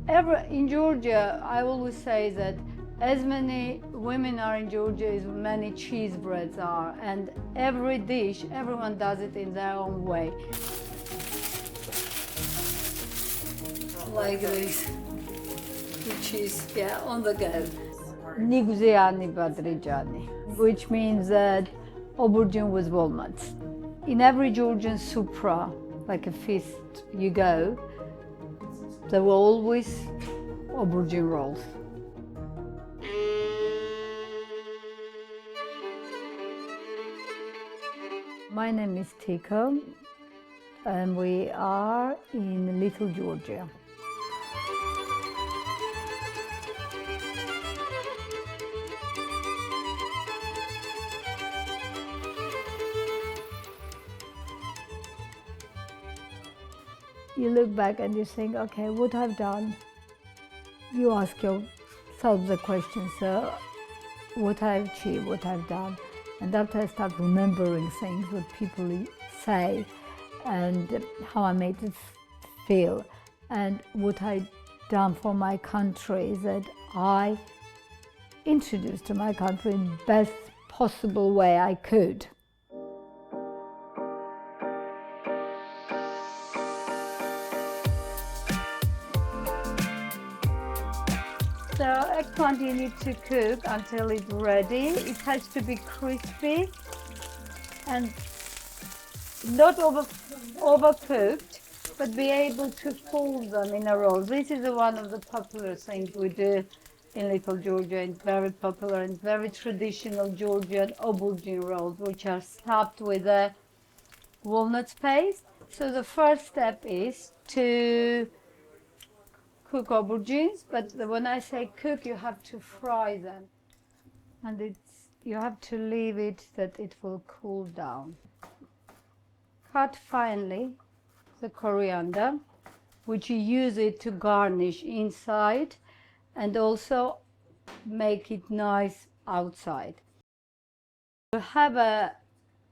In Georgia, I always say that as many women are in Georgia as many cheese breads are, and every dish, everyone does it in their own way. Like this, which is, yeah, on the go. Niguziani badrijani, which means that aubergine with walnuts. In every Georgian supra, like a feast you go, there were always aubergine rolls. My name is Tiko, and we are in Little Georgia. You look back and you think, okay, what I've done. You ask yourself the question, so what I've achieved, what I've done. And after I start remembering things, what people say, and how I made it feel, and what I've done for my country, is that I introduced to my country in the best possible way I could. So eggplant you need to cook until it's ready. It has to be crispy and not overcooked, but be able to fold them in a roll. This is one of the popular things we do in Little Georgia. It's very popular and very traditional Georgian aubergine rolls, which are stuffed with a walnut paste. So the first step is to cook aubergines, but when I say cook, you have to fry them, and you have to leave it that it will cool down. Cut finely the coriander, which you use it to garnish inside and also make it nice outside. We have a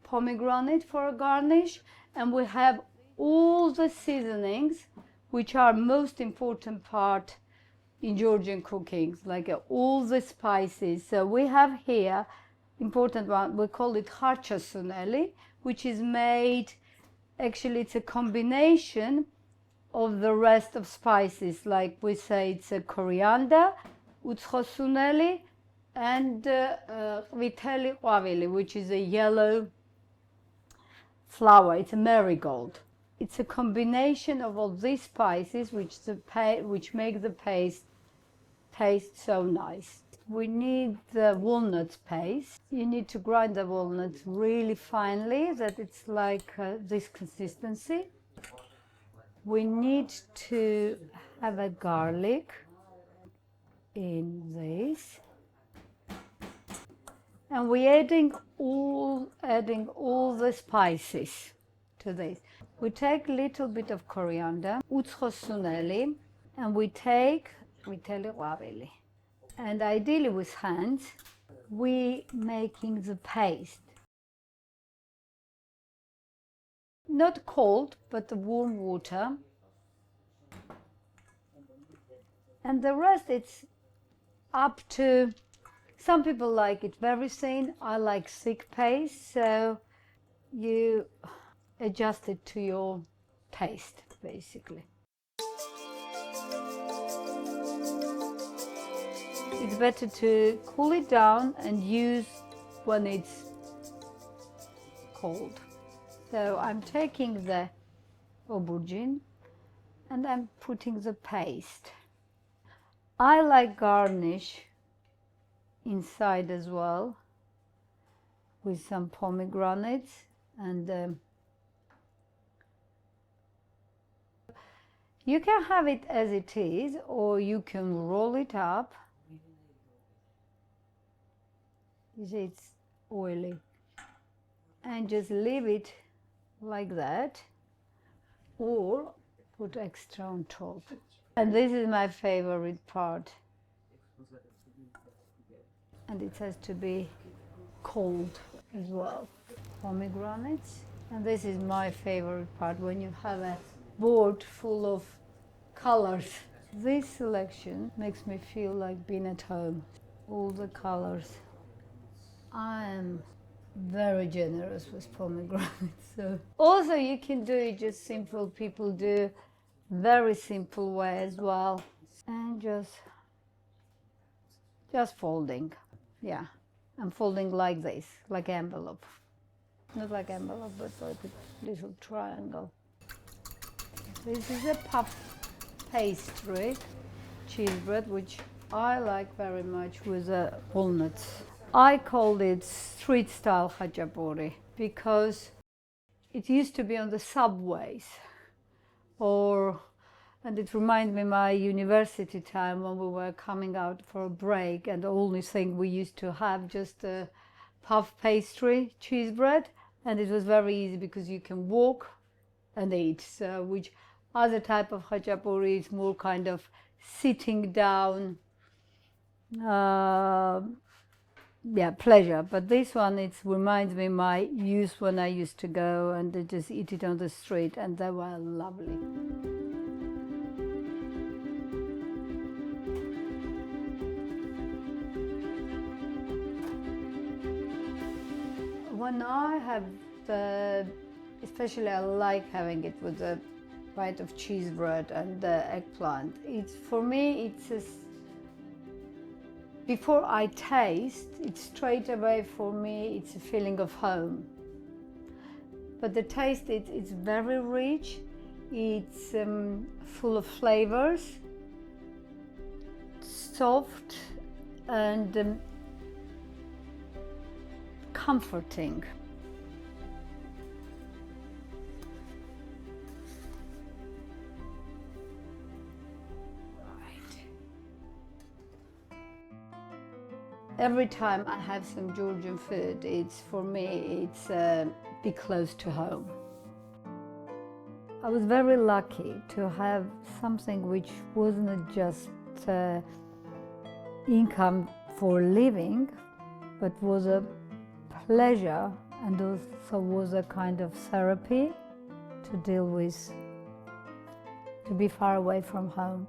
pomegranate for a garnish, and we have all the seasonings which are most important part in Georgian cooking, like all the spices. So we have here important one, we call it katchapuri, which is made, actually it's a combination of the rest of spices, like we say it's a coriander, utschosuneli, and viteli qavili, which is a yellow flower, it's a marigold. It's a combination of all these spices which make the paste taste so nice. We need the walnut paste. You need to grind the walnuts really finely, that it's like this consistency. We need to have a garlic in this. And we're adding all the spices to this. We take a little bit of coriander, utschosuneli, and we take viteli qavili. And ideally with hands, we making the paste. Not cold, but the warm water. And the rest, it's up to, some people like it very thin, I like thick paste, so you adjust it to your taste, basically. It's better to cool it down and use when it's cold. So I'm taking the aubergine and I'm putting the paste. I like garnish inside as well with some pomegranates, and you can have it as it is, or you can roll it up. You see, it's oily, and just leave it like that, or put extra on top. And this is my favorite part, and it has to be cold as well. Pomegranates, and this is my favorite part, when you have a board full of colors This selection makes me feel like being at home. All the colors. I am very generous with pomegranates. So also you can do it just simple. People do very simple way as well. And just folding. Yeah. I'm folding like this, like envelope. Not like envelope, but like a little triangle. This is a puff pastry, cheese bread, which I like very much with walnuts. I called it street style katchapuri because it used to be on the subways, and it reminds me of my university time when we were coming out for a break, and the only thing we used to have just a puff pastry, cheese bread, and it was very easy because you can walk and eat. So, which other type of katchapuri is more kind of sitting down, pleasure. But this one, it reminds me of my youth when I used to go and just eat it on the street, and they were lovely. When I have especially I like having it with a bite of cheese bread and the eggplant. For me, before I taste, it's straight away for me, it's a feeling of home. But the taste, it's very rich, it's full of flavors, soft and comforting. Every time I have some Georgian food, for me, it's be close to home. I was very lucky to have something which wasn't just income for living, but was a pleasure and also was a kind of therapy to deal with, to be far away from home.